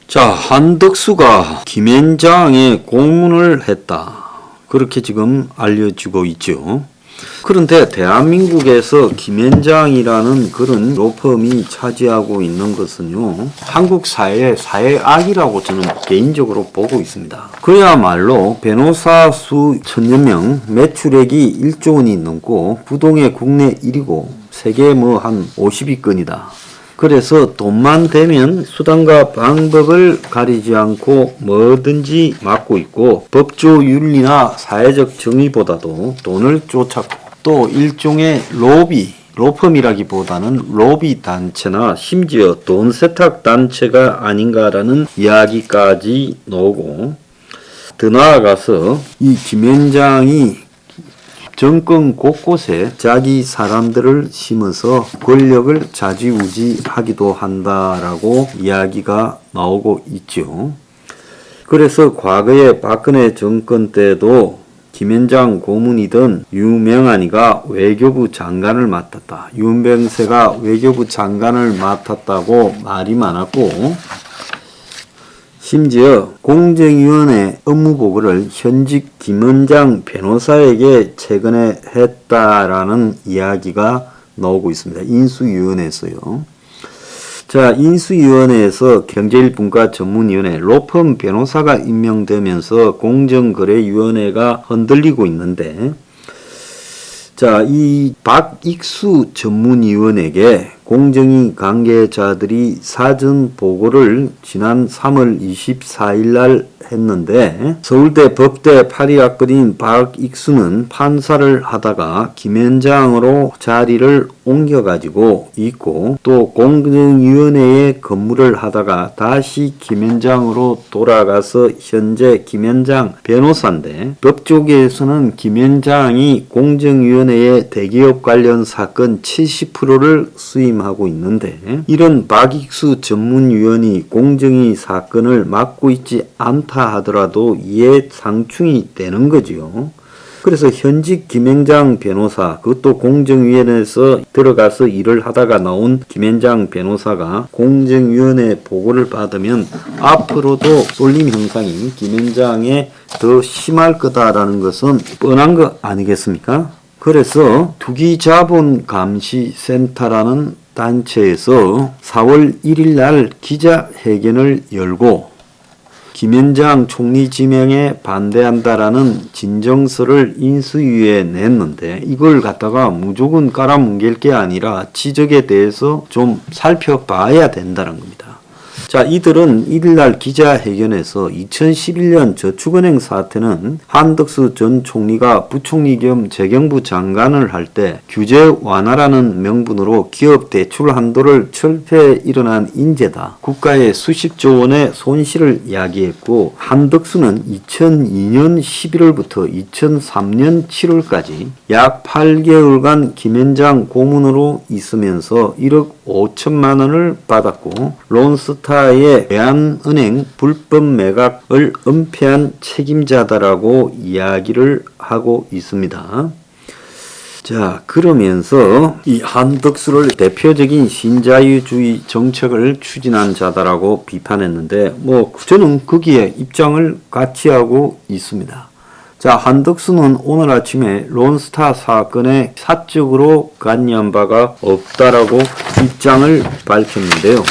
자, 한덕수가 김앤장에 고문을 했다. 그렇게 지금 알려지고 있죠. 그런데 대한민국에서 김앤장이라는 그런 로펌이 차지하고 있는 것은요, 한국 사회의 사회악이라고 저는 개인적으로 보고 있습니다. 그야말로 변호사 수 1000여 명, 매출액이 1조 원이 넘고 부동의 국내 1위고 세계 한 50위권이다. 그래서 돈만 되면 수단과 방법을 가리지 않고 뭐든지 막고 있고, 법조 윤리나 사회적 정의보다도 돈을 쫓았고, 또 일종의 로펌이라기보다는 로비 단체나 심지어 돈 세탁 단체가 아닌가라는 이야기까지 나오고, 더 나아가서 이 김앤장이 정권 곳곳에 자기 사람들을 심어서 권력을 좌지우지하기도 한다라고 이야기가 나오고 있죠. 그래서 과거에 박근혜 정권 때도 김앤장 고문이던 유명한이가 외교부 장관을 맡았다. 윤병세가 외교부 장관을 맡았다고 말이 많았고, 심지어 공정위원회 업무보고를 현직 김앤장 변호사에게 최근에 했다라는 이야기가 나오고 있습니다. 인수위원회에서요. 자, 인수위원회에서 경제일분과 전문위원회 로펌 변호사가 임명되면서 공정거래위원회가 흔들리고 있는데, 자, 이 박익수 전문위원에게 공정위 관계자들이 사전 보고를 지난 3월 24일 날 했는데, 서울대 법대 파리학번인 박익수는 판사를 하다가 김앤장으로 자리를 옮겨가지고 있고, 또 공정위원회에 근무를 하다가 다시 김앤장으로 돌아가서 현재 김앤장 변호사인데, 법조계에서는 김앤장이 공정위원회의 대기업 관련 사건 70%를 수임하고 있는데, 이런 박익수 전문위원이 공정위 사건을 맡고 있지 않다 하더라도 이해 상충이 되는 거지요. 그래서 현직 김앤장 변호사, 그것도 공정위원회에서 들어가서 일을 하다가 나온 김앤장 변호사가 공정위원회 보고를 받으면 앞으로도 쏠림 현상이 김앤장에 더 심할 거다라는 것은 뻔한 거 아니겠습니까? 그래서 투기자본감시센터라는 단체에서 4월 1일 날 기자회견을 열고 김앤장 총리 지명에 반대한다라는 진정서를 인수위에 냈는데, 이걸 갖다가 무조건 깔아뭉갤 게 아니라 지적에 대해서 좀 살펴봐야 된다는 겁니다. 자, 이들은 1일날 기자회견에서 2011년 저축은행 사태는 한덕수 전 총리가 부총리 겸 재경부 장관을 할 때 규제 완화라는 명분으로 기업 대출 한도를 철폐해 일어난 인재다. 국가의 수십조 원의 손실을 야기했고, 한덕수는 2002년 11월부터 2003년 7월까지 약 8개월간 김앤장 고문으로 있으면서 1억 5천만 원을 받았고, 론스타의 대한은행 불법 매각을 은폐한 책임자다라고 이야기를 하고 있습니다. 자, 그러면서 이 한덕수를 대표적인 신자유주의 정책을 추진한 자다라고 비판했는데, 저는 거기에 입장을 같이 하고 있습니다. 자, 한덕수는 오늘 아침에 론스타 사건에 사적으로 관여한 바가 없다라고 입장을 밝혔는데요.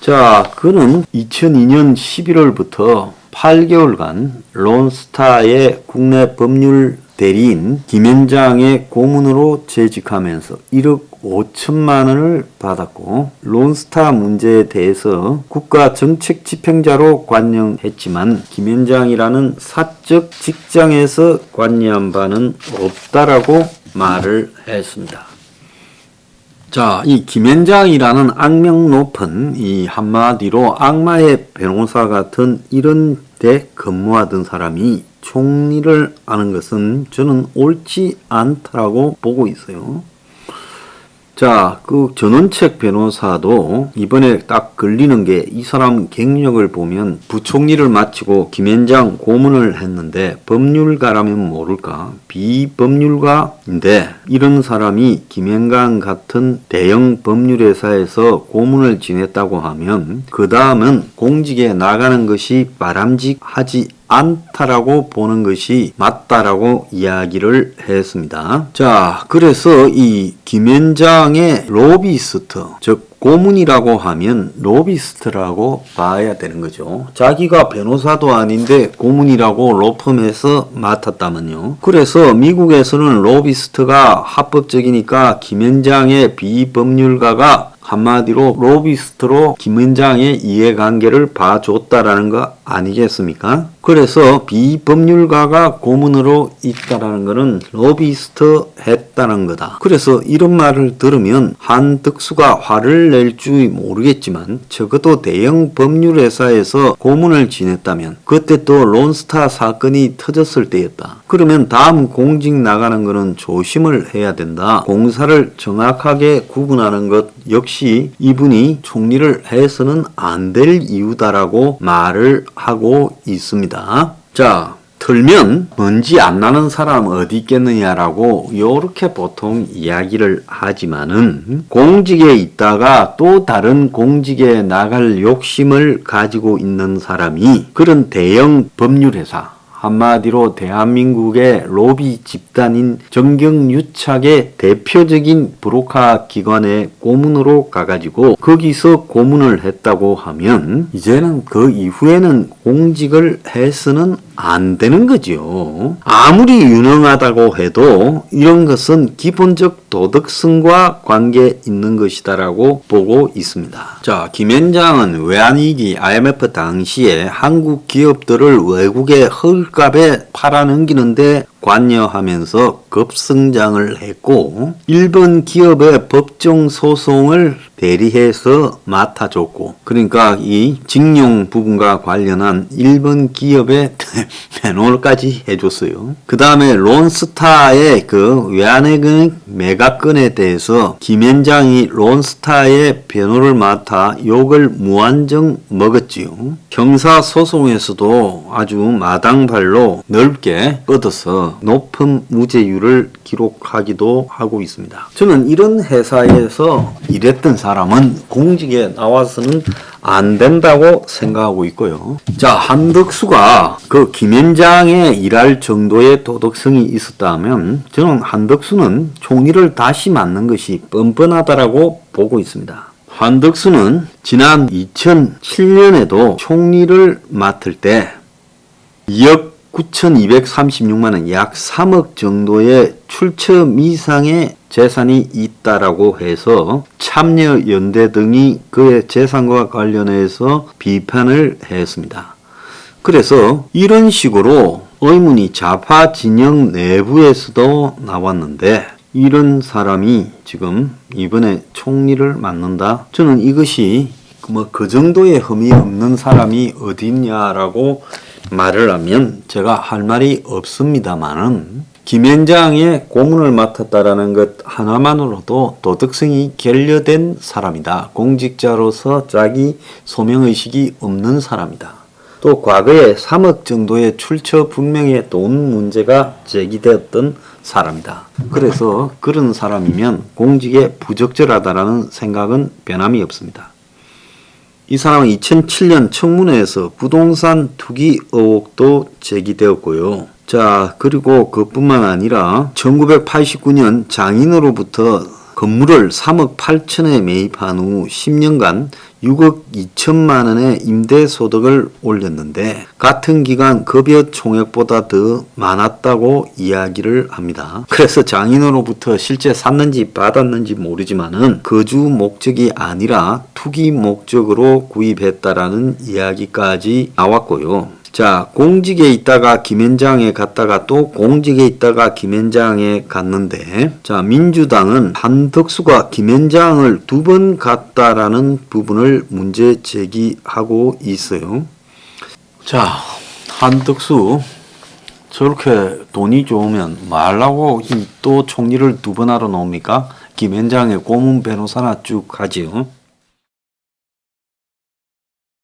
자, 그는 2002년 11월부터 8개월간 론스타의 국내 법률 대리인 김앤장의 고문으로 재직하면서 1억 5천만 원을 받았고, 론스타 문제에 대해서 국가 정책 집행자로 관여했지만 김앤장이라는 사적 직장에서 관여한 바는 없다라고 말을 했습니다. 자, 이 김앤장이라는 악명 높은, 이 한마디로 악마의 변호사 같은 이런 데 근무하던 사람이 총리를 하는 것은 저는 옳지 않다라고 보고 있어요. 자, 그 전원책 변호사도 이번에 딱 걸리는 게 이 사람 경력을 보면 부총리를 마치고 김현장 고문을 했는데 법률가라면 모를까? 비법률가인데 이런 사람이 김현강 같은 대형 법률회사에서 고문을 지냈다고 하면 그 다음은 공직에 나가는 것이 바람직하지 않다라고 보는 것이 맞다라고 이야기를 했습니다. 자, 그래서 이 김현장의 로비스트, 즉 고문이라고 하면 로비스트라고 봐야 되는 거죠. 자기가 변호사도 아닌데 고문이라고 로펌에서 맡았다면요. 그래서 미국에서는 로비스트가 합법적이니까 김현장의 비법률가가 한마디로 로비스트로 김현장의 이해관계를 봐줬다라는 거 아니겠습니까? 그래서 비법률가가 고문으로 있다라는 것은 로비스트 했다는 거다. 그래서 이런 말을 들으면 한덕수가 화를 낼지 모르겠지만 적어도 대형 법률회사에서 고문을 지냈다면 그때 또 론스타 사건이 터졌을 때였다. 그러면 다음 공직 나가는 것은 조심을 해야 된다. 공사를 정확하게 구분하는 것 역시 이분이 총리를 해서는 안 될 이유다라고 말을 하고 있습니다. 자, 틀면 먼지 안 나는 사람 어디 있겠느냐라고 요렇게 보통 이야기를 하지만은 공직에 있다가 또 다른 공직에 나갈 욕심을 가지고 있는 사람이 그런 대형 법률회사 한마디로 대한민국의 로비 집단인 정경유착의 대표적인 브로커 기관에 고문으로 가가지고 거기서 고문을 했다고 하면 이제는 그 이후에는 공직을 해서는 안 되는 거죠. 아무리 유능하다고 해도 이런 것은 기본적 도덕성과 관계 있는 것이다라고 보고 있습니다. 자, 김현장은 외환위기 IMF 당시에 한국 기업들을 외국에 헐값에 팔아넘기는데 관여하면서 급성장을 했고 일본 기업의 법정 소송을 대리해서 맡아줬고 그러니까 이 징용 부분과 관련한 일본 기업의 변호까지 해줬어요. 그 다음에 론스타의 그 외환외국 매각건에 대해서 김현장이 론스타의 변호를 맡아 욕을 무한정 먹었지요. 형사소송에서도 아주 마당발로 넓게 뻗어서 높은 무죄율을 기록하기도 하고 있습니다. 저는 이런 회사에서 일했던 사람은 공직에 나와서는 안 된다고 생각하고 있고요. 자, 한덕수가 그 김현장에 일할 정도의 도덕성이 있었다면 저는 한덕수는 총리를 다시 맡는 것이 뻔뻔하다라고 보고 있습니다. 한덕수는 지난 2007년에도 총리를 맡을 때 2억 9,236만원 약 3억 정도의 출처 미상의 재산이 있다라고 해서 참여연대 등이 그의 재산과 관련해서 비판을 했습니다. 그래서 이런 식으로 의문이 좌파 진영 내부에서도 나왔는데 이런 사람이 지금 이번에 총리를 맡는다? 저는 이것이 그 정도의 흠이 없는 사람이 어디 있냐라고 말을 하면 제가 할 말이 없습니다만은 김현장의 고문을 맡았다라는 것 하나만으로도 도덕성이 결여된 사람이다. 공직자로서 자기 소명의식이 없는 사람이다. 또 과거에 3억 정도의 출처 불명의 돈 문제가 제기되었던 사람이다. 그래서 그런 사람이면 공직에 부적절하다라는 생각은 변함이 없습니다. 이 사람은 2007년 청문회에서 부동산 투기 의혹도 제기되었고요. 자, 그리고 그뿐만 아니라 1989년 장인어로부터 건물을 3억 8천에 매입한 후 10년간 6억 2천만 원의 임대소득을 올렸는데 같은 기간 급여 총액보다 더 많았다고 이야기를 합니다. 그래서 장인어로부터 실제 샀는지 받았는지 모르지만은 거주 목적이 아니라 투기 목적으로 구입했다라는 이야기까지 나왔고요. 자, 공직에 있다가 김현장에 갔다가 또 공직에 있다가 김현장에 갔는데 자, 민주당은 한덕수가 김현장을 2번 갔다라는 부분을 문제 제기하고 있어요. 자, 한덕수 저렇게 돈이 좋으면 말라고 또 총리를 2번 하러 놓습니까? 김현장의 고문 변호사나 쭉 하지요.